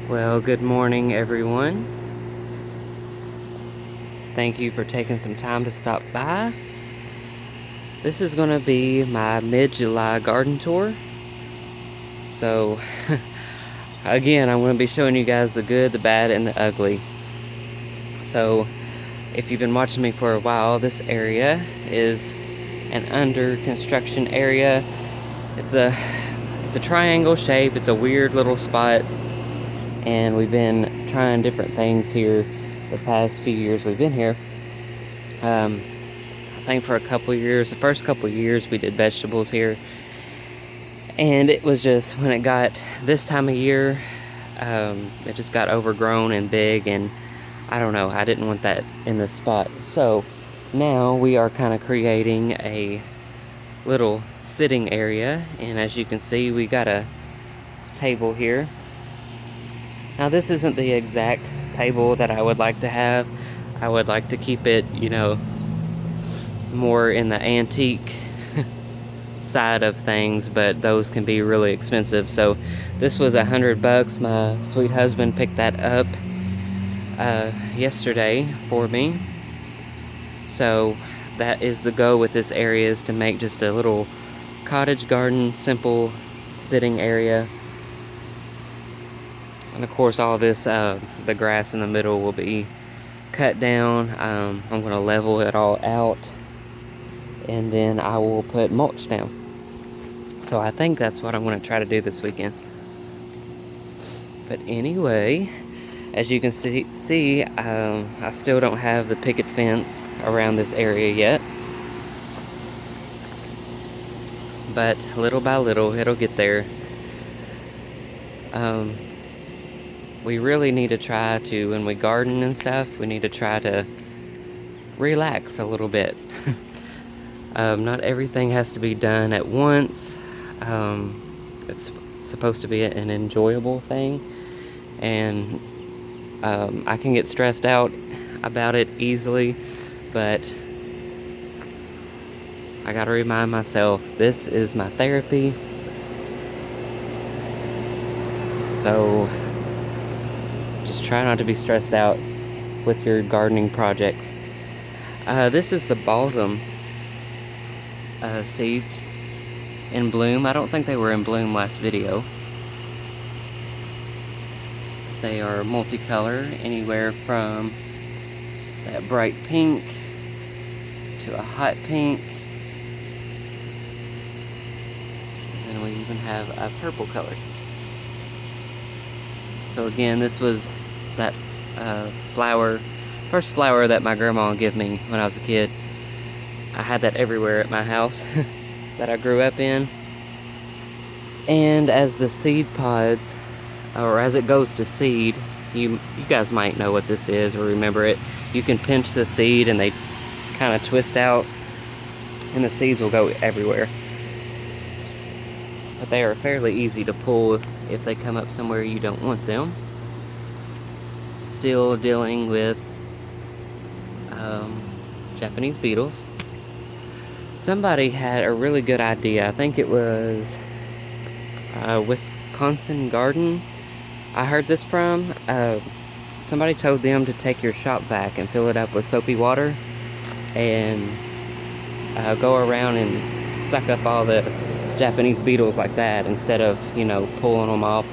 Well, good morning, everyone. Thank you for taking some time to stop by. This is going to be my mid-July garden tour. So, again, I'm going to be showing you guys the good, the bad, and the ugly. So, if you've been watching me for a while, this area is an under construction area. It's a triangle shape. It's a weird little spot, and we've been trying different things here the past few years we've been here. I think for a couple of years, the first couple of years we did vegetables here, and it was just when it got this time of year, it just got overgrown and big, and I don't know, I didn't want that in this spot. So now we are kind of creating a little sitting area, and as you can see, we got a table here. Now this isn't the exact table that I would like to have. I would like to keep it, more in the antique side of things, but those can be really expensive. So this was $100. My sweet husband picked that up yesterday for me. So that is the go with this area, is to make just a little cottage garden, simple sitting area. And of course all this, the grass in the middle will be cut down. I'm going to level it all out, and then I will put mulch down. So I think that's what I'm going to try to do this weekend. But anyway, as you can see, I still don't have the picket fence around this area yet. But little by little, it'll get there. We really need to try to, when we garden and stuff, we need to try to relax a little bit. Not everything has to be done at once. It's supposed to be an enjoyable thing, and I can get stressed out about it easily, but I gotta remind myself, this is my therapy. So just try not to be stressed out with your gardening projects. This is the balsam seeds in bloom. I don't think they were in bloom last video. They are multicolor, anywhere from that bright pink to a hot pink. And then we even have a purple color. So again, this was that first flower that my grandma gave me when I was a kid. I had that everywhere at my house that I grew up in. And as the seed pods, or as it goes to seed, you guys might know what this is or remember it. You can pinch the seed and they kind of twist out, and the seeds will go everywhere. But they are fairly easy to pull if they come up somewhere you don't want them. Still dealing with Japanese beetles. Somebody had a really good idea. I think it was Wisconsin Garden I heard this from. Somebody told them to take your shop vac and fill it up with soapy water and go around and suck up all the Japanese beetles like that, instead of, pulling them off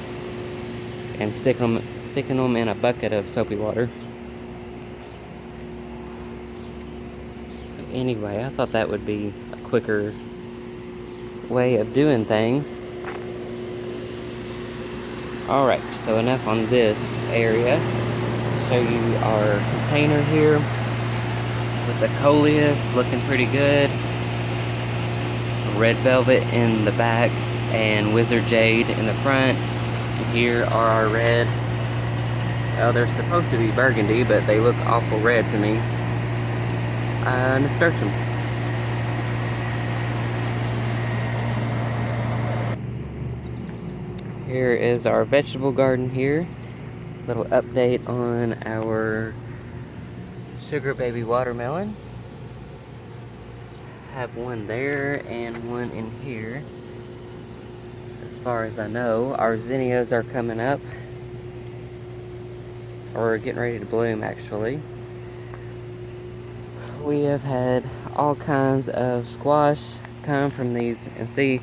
and sticking them in a bucket of soapy water. So anyway, I thought that would be a quicker way of doing things. Alright, so enough on this area. I'll show you our container here with the coleus looking pretty good. Red velvet in the back and wizard jade in the front. And here are our red. Oh, they're supposed to be burgundy, but they look awful red to me. Nasturtium. Here is our vegetable garden here. Little update on our sugar baby watermelon. Have one there and one in here. As far as I know, our zinnias are coming up. or getting ready to bloom actually. We have had all kinds of squash come from these, and see,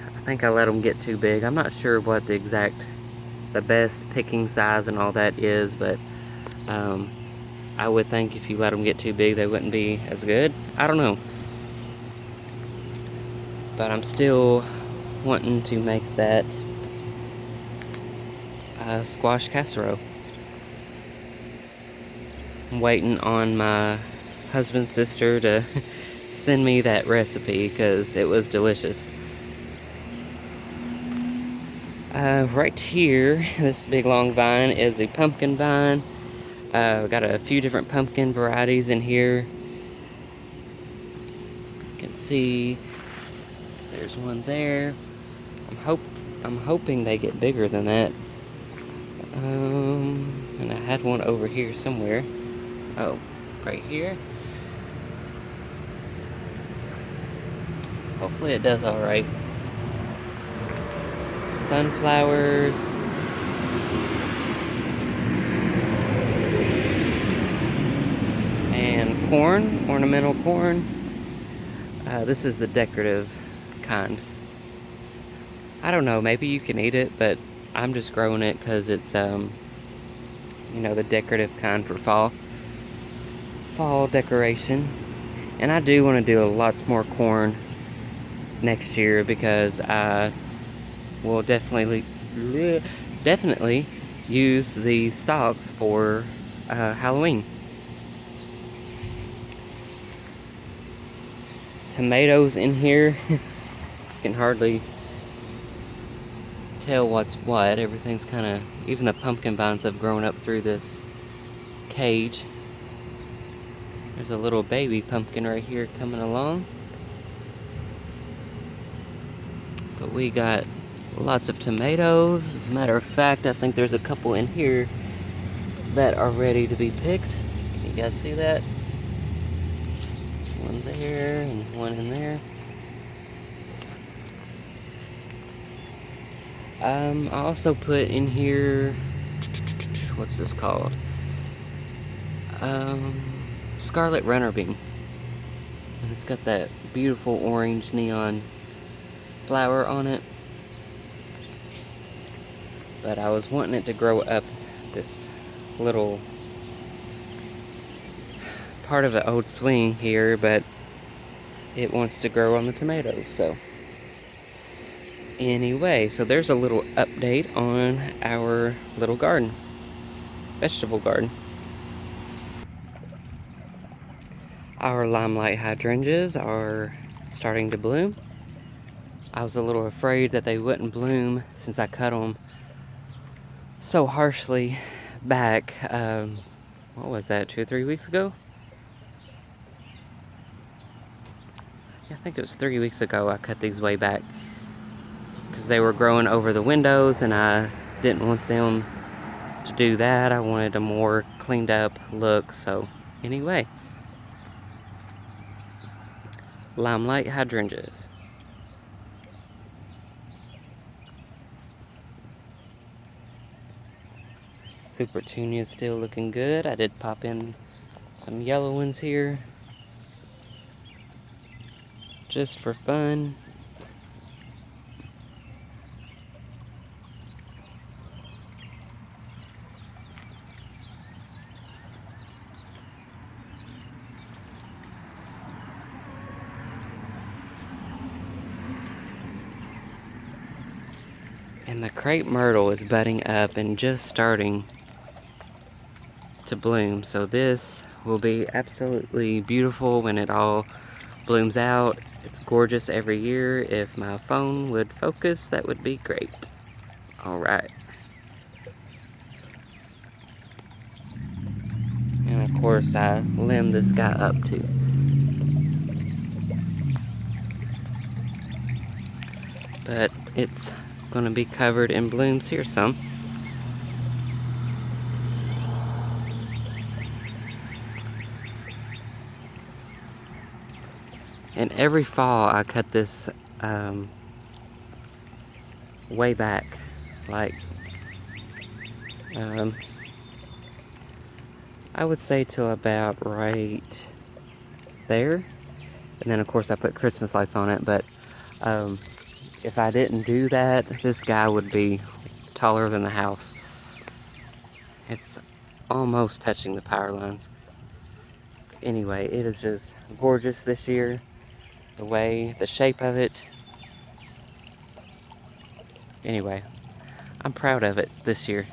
I think I let them get too big. I'm not sure what the best picking size and all that is, but I would think if you let them get too big, they wouldn't be as good. I don't know. But I'm still wanting to make that squash casserole. I'm waiting on my husband's sister to send me that recipe because it was delicious. Right here, this big long vine is a pumpkin vine. We got a few different pumpkin varieties in here. You can see there's one there. I'm hoping they get bigger than that. And I had one over here somewhere. Oh, right here. Hopefully it does all right. Sunflowers. And corn, ornamental corn. This is the decorative kind. I don't know, maybe you can eat it, but I'm just growing it because it's, you know, the decorative kind for fall decoration. And I do want to do lots more corn next year because I will definitely use the stalks for Halloween. Tomatoes in here. You can hardly tell what's what. Everything's kind of, even the pumpkin vines have grown up through this cage. There's a little baby pumpkin right here coming along. But we got lots of tomatoes. As a matter of fact, I think there's a couple in here that are ready to be picked. You guys see that? One there and one in there. I also put in here, what's this called? Scarlet runner bean. And it's got that beautiful orange neon flower on it. But I was wanting it to grow up this little part of an old swing here, but it wants to grow on the tomatoes. So anyway, so there's a little update on our little garden, vegetable garden. Our limelight hydrangeas are starting to bloom. I was a little afraid that they wouldn't bloom since I cut them so harshly back, what was that, 2 or 3 weeks ago? I think it was 3 weeks ago I cut these way back because they were growing over the windows and I didn't want them to do that. I wanted a more cleaned up look. So anyway, limelight hydrangeas. Super Tunia is still looking good. I did pop in some yellow ones here just for fun. And the crepe myrtle is budding up and just starting to bloom. So this will be absolutely beautiful when it all blooms out. It's gorgeous every year. If my phone would focus, that would be great. All right. And of course, I limbed this guy up too. But it's gonna be covered in blooms here some. And every fall I cut this way back, like I would say till about right there. And then of course I put Christmas lights on it, but if I didn't do that, this guy would be taller than the house. It's almost touching the power lines. Anyway, it is just gorgeous this year. The shape of it. Anyway, I'm proud of it this year.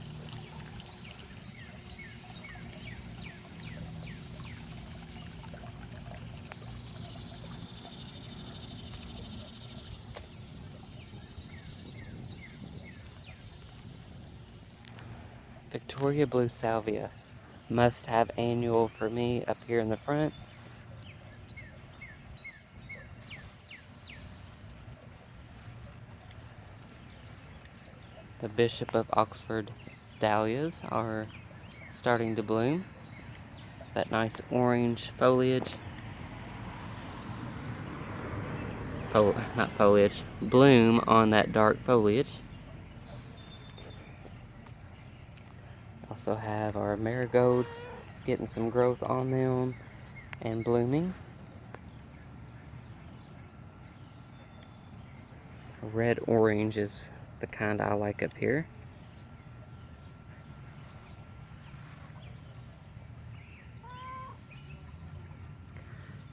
Victoria Blue Salvia. Must have annual for me up here in the front. The Bishop of Oxford dahlias are starting to bloom. That nice orange foliage. Not foliage. Bloom on that dark foliage. Also have our marigolds getting some growth on them and blooming. Red orange is the kind I like up here.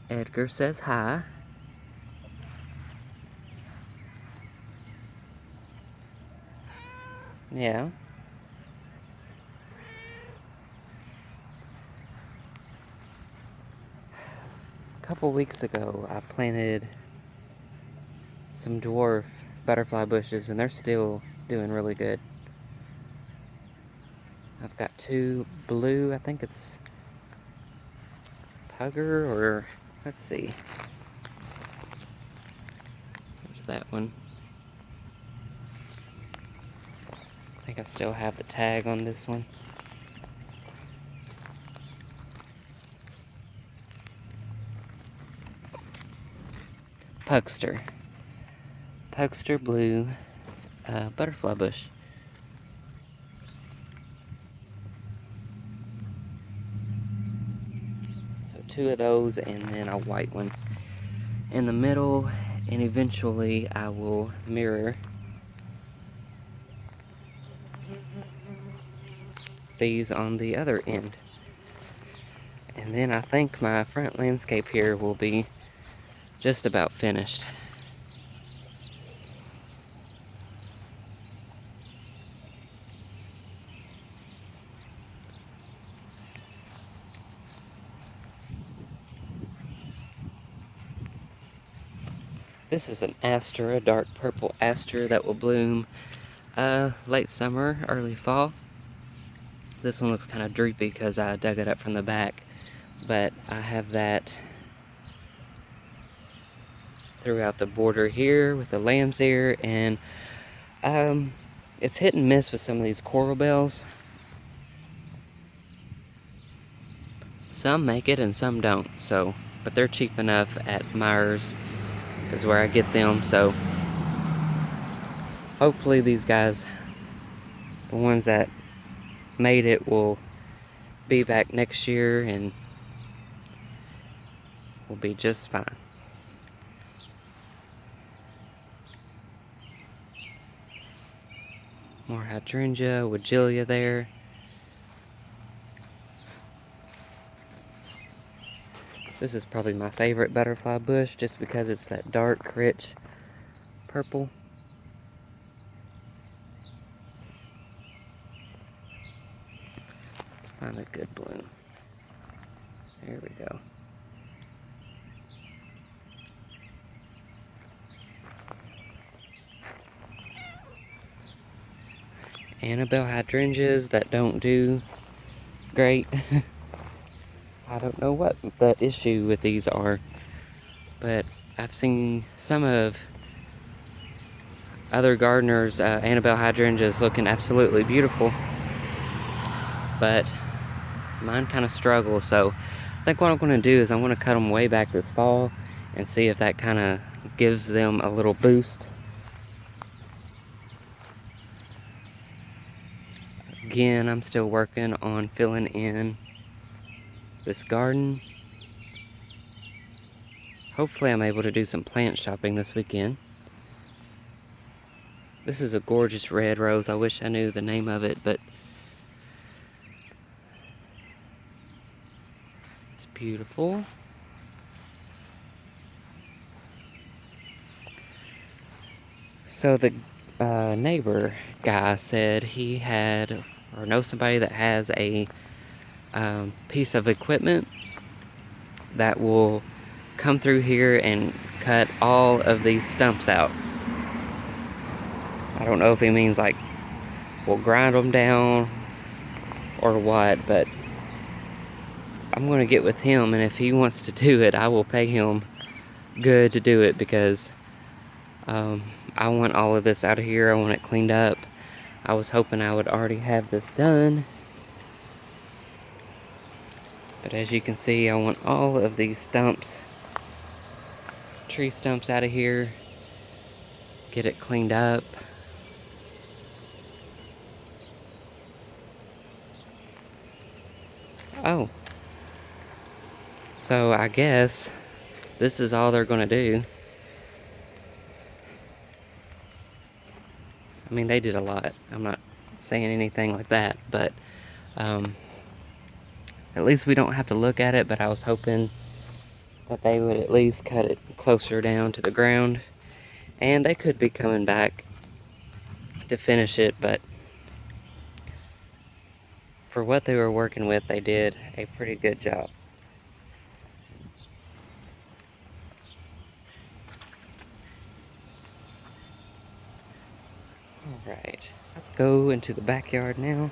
Edgar says hi. Yeah. A couple weeks ago, I planted some dwarf butterfly bushes, and they're still doing really good. I've got two blue, I think it's Pugger, or let's see. There's that one. I think I still have the tag on this one. Pugster. Pugster blue butterfly bush. So two of those and then a white one in the middle, and eventually I will mirror these on the other end. And then I think my front landscape here will be just about finished. This is an aster, a dark purple aster that will bloom late summer, early fall. This one looks kind of droopy because I dug it up from the back, but I have that throughout the border here with the lamb's ear, and it's hit and miss with some of these coral bells. Some make it and some don't, so, but they're cheap enough at Myers is where I get them, so hopefully these guys, the ones that made it, will be back next year and will be just fine. More hydrangea, Weigela there. This is probably my favorite butterfly bush just because it's that dark, rich purple. Let's find a good bloom. There we go. Annabelle hydrangeas that don't do great. I don't know what the issue with these are, but I've seen some of other gardeners' Annabelle hydrangeas looking absolutely beautiful, but mine kind of struggle. So I think what I'm going to do is I'm going to cut them way back this fall and see if that kind of gives them a little boost. Again, I'm still working on filling in this garden. Hopefully I'm able to do some plant shopping this weekend. This is a gorgeous red rose. I wish I knew the name of it, but it's beautiful. So the neighbor guy said he had, or knows somebody that has a piece of equipment that will come through here and cut all of these stumps out. I don't know if he means like we'll grind them down or what, but I'm gonna get with him, and if he wants to do it, I will pay him good to do it, because I want all of this out of here. I want it cleaned up. I was hoping I would already have this done, but as you can see, I want all of these stumps, tree stumps, out of here, get it cleaned up. Oh, so I guess this is all they're gonna do. I mean, they did a lot. I'm not saying anything like that, but at least we don't have to look at it. But I was hoping that they would at least cut it closer down to the ground, and they could be coming back to finish it, but for what they were working with, they did a pretty good job. Alright, let's go into the backyard now.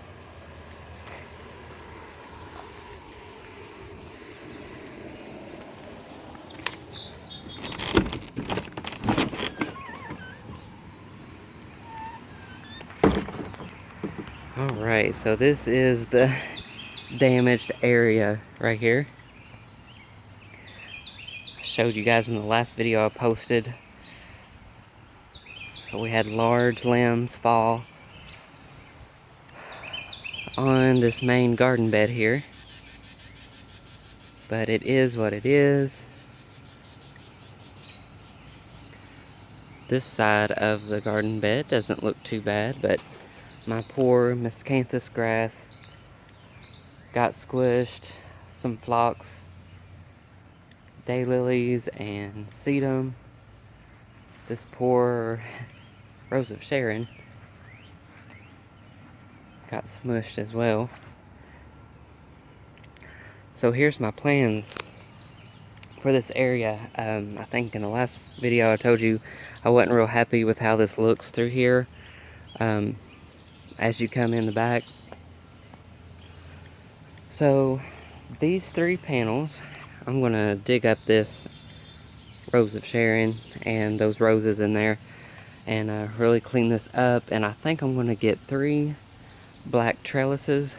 Alright, so this is the damaged area right here. I showed you guys in the last video I posted. So we had large limbs fall on this main garden bed here. But it is what it is. This side of the garden bed doesn't look too bad, but my poor miscanthus grass got squished. Some phlox, daylilies, and sedum. This poor Rose of Sharon got smushed as well. So here's my plans for this area. I think in the last video I told you I wasn't real happy with how this looks through here. As you come in the back. So these 3 panels, I'm gonna dig up this Rose of Sharon and those roses in there and really clean this up, and I think I'm gonna get 3 black trellises.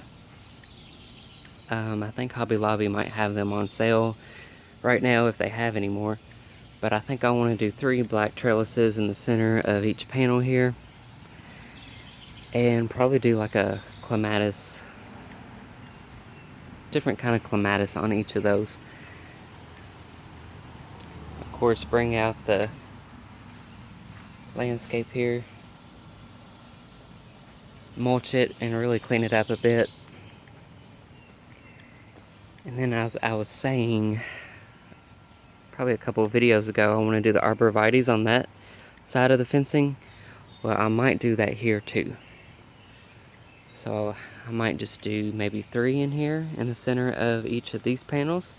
I think Hobby Lobby might have them on sale right now if they have any more, but I think I want to do 3 black trellises in the center of each panel here, and probably do like a clematis, different kind of clematis on each of those. Of course, bring out the landscape here, mulch it, and really clean it up a bit. And then as I was saying probably a couple of videos ago, I want to do the arborvitaes on that side of the fencing. Well, I might do that here too. So I might just do maybe 3 in here in the center of each of these panels.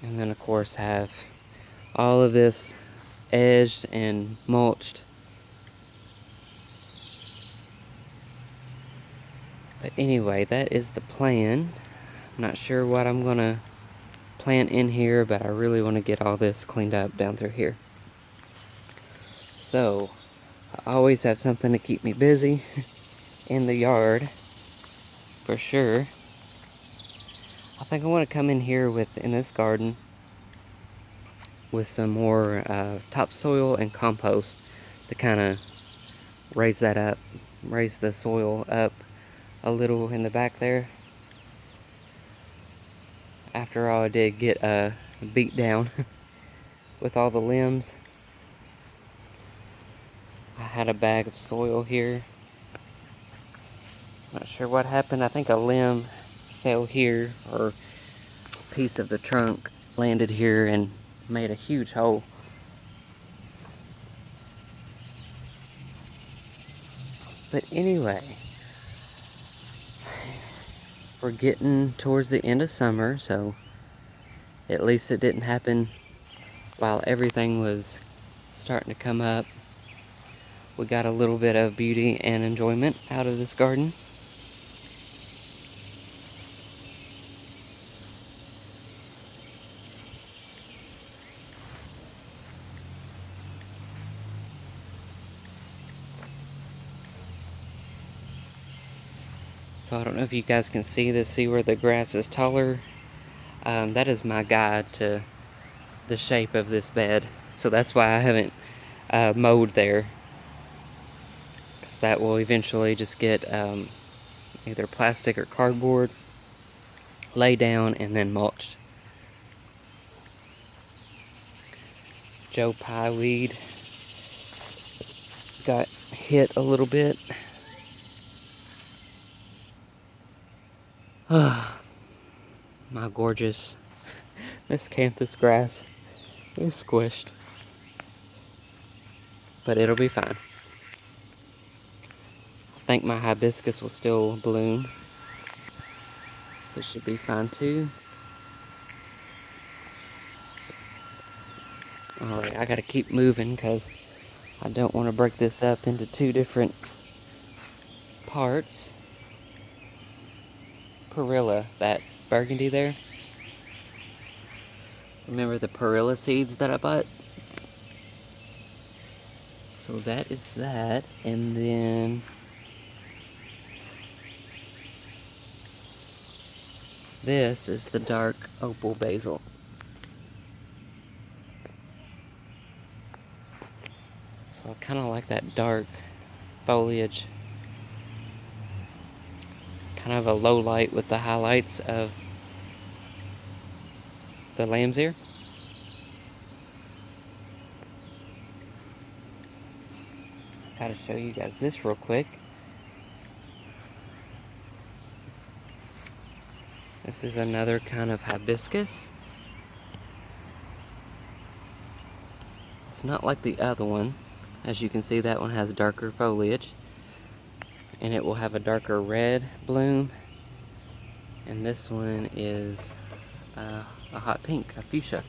And then of course have all of this edged and mulched. But anyway, that is the plan. I'm not sure what I'm gonna plant in here, but I really want to get all this cleaned up down through here. So I always have something to keep me busy in the yard, for sure. I think I want to come in here in this garden with some more topsoil and compost to kind of raise that up raise the soil up a little in the back there. After all, I did get beat down with all the limbs. I had a bag of soil here. Not sure what happened. I think a limb fell here, or a piece of the trunk landed here and made a huge hole. But anyway, we're getting towards the end of summer, so at least it didn't happen while everything was starting to come up. We got a little bit of beauty and enjoyment out of this garden. So I don't know if you guys can see this, see where the grass is taller. That is my guide to the shape of this bed. So that's why I haven't mowed there. Because that will eventually just get either plastic or cardboard, lay down, and then mulched. Joe Pye weed got hit a little bit. My gorgeous miscanthus grass is squished, but it'll be fine. I think my hibiscus will still bloom. This should be fine too. Alright, I gotta keep moving because I don't want to break this up into two different parts. Perilla, that burgundy there. Remember the perilla seeds that I bought? So that is that, and then this is the dark opal basil. So I kind of like that dark foliage. Kind of a low light with the highlights of the lamb's ear. Gotta show you guys this real quick. This is another kind of hibiscus. It's not like the other one. As you can see, that one has darker foliage. And it will have a darker red bloom. And this one is a hot pink, a fuchsia.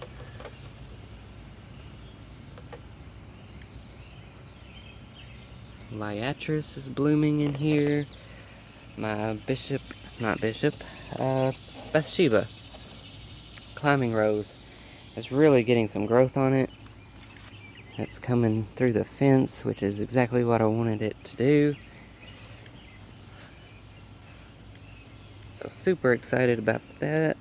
Liatris is blooming in here. My Bathsheba climbing rose is really getting some growth on it. It's coming through the fence, which is exactly what I wanted it to do. So super excited about that.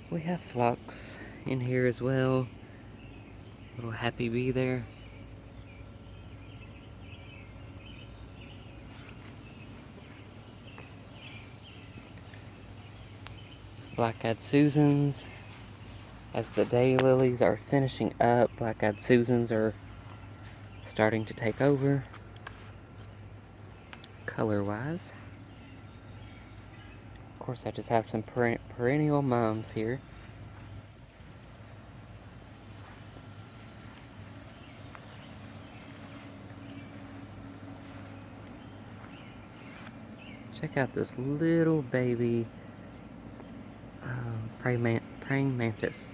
We have phlox in here as well. Little happy bee there. Black-eyed Susans. As the daylilies are finishing up, black-eyed Susans are starting to take over, color-wise. Of course, I just have some perennial mums here. Check out this little baby praying mantis.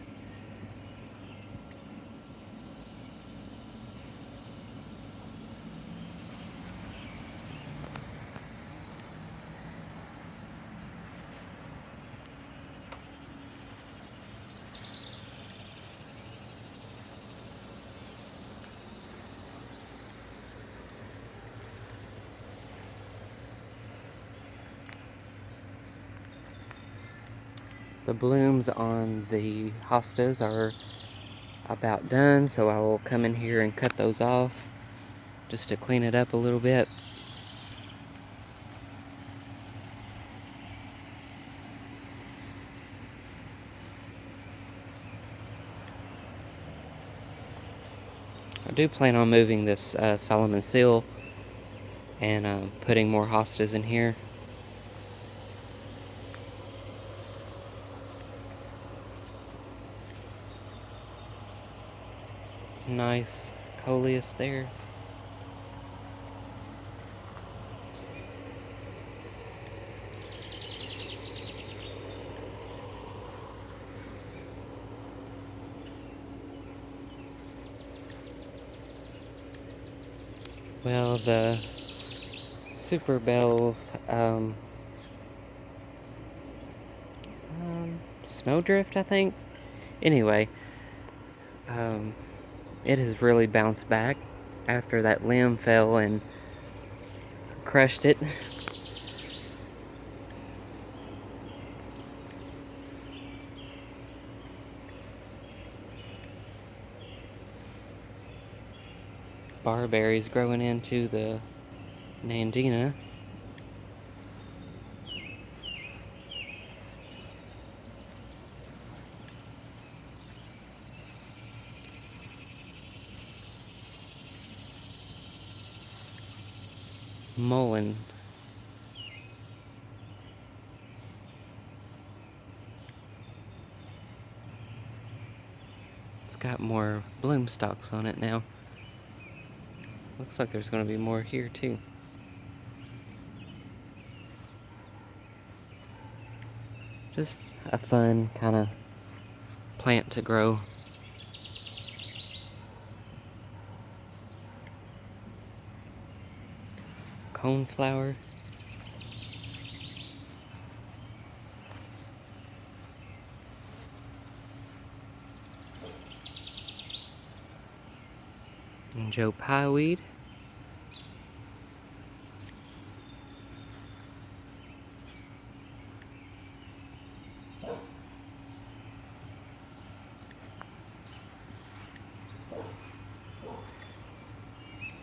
The blooms on the hostas are about done, so I will come in here and cut those off just to clean it up a little bit. I do plan on moving this Solomon Seal and putting more hostas in here. Nice coleus there. Well, the Super Bells Snowdrift, I think. Anyway, it has really bounced back after that limb fell and crushed it. Barberries growing into the Nandina. Mullein. It's got more bloom stalks on it now. Looks like there's going to be more here too. Just a fun kind of plant to grow. Coneflower. And Joe Pieweed.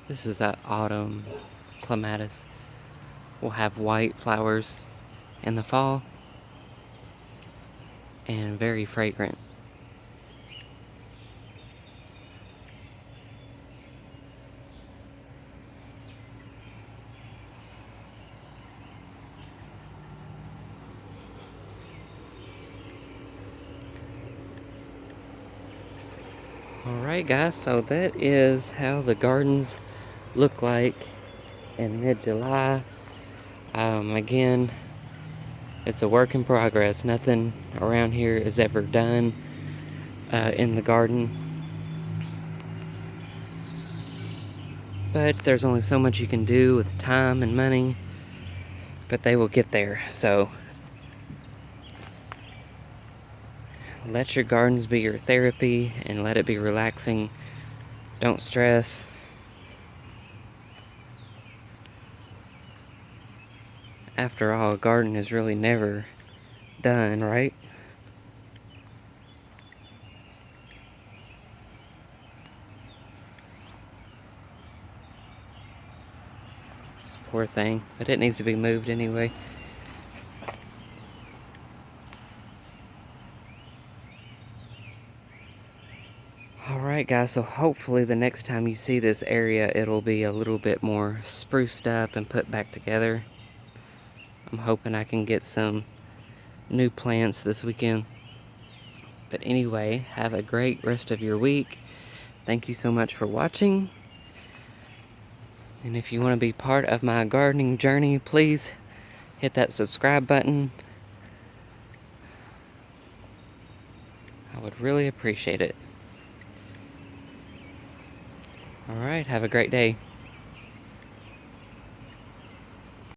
This is that autumn clematis. Will have white flowers in the fall and very fragrant. Alright guys, so that is how the gardens look like in mid-July. Again, it's a work in progress. Nothing around here is ever done in the garden. But there's only so much you can do with time and money. But they will get there, so let your gardens be your therapy and let it be relaxing. Don't stress. After all, a garden is really never done, right? This poor thing, but it needs to be moved anyway. Alright guys, so hopefully the next time you see this area, it'll be a little bit more spruced up and put back together. I'm hoping I can get some new plants this weekend. But anyway, have a great rest of your week. Thank you so much for watching. And if you want to be part of my gardening journey, please hit that subscribe button. I would really appreciate it. Alright, have a great day.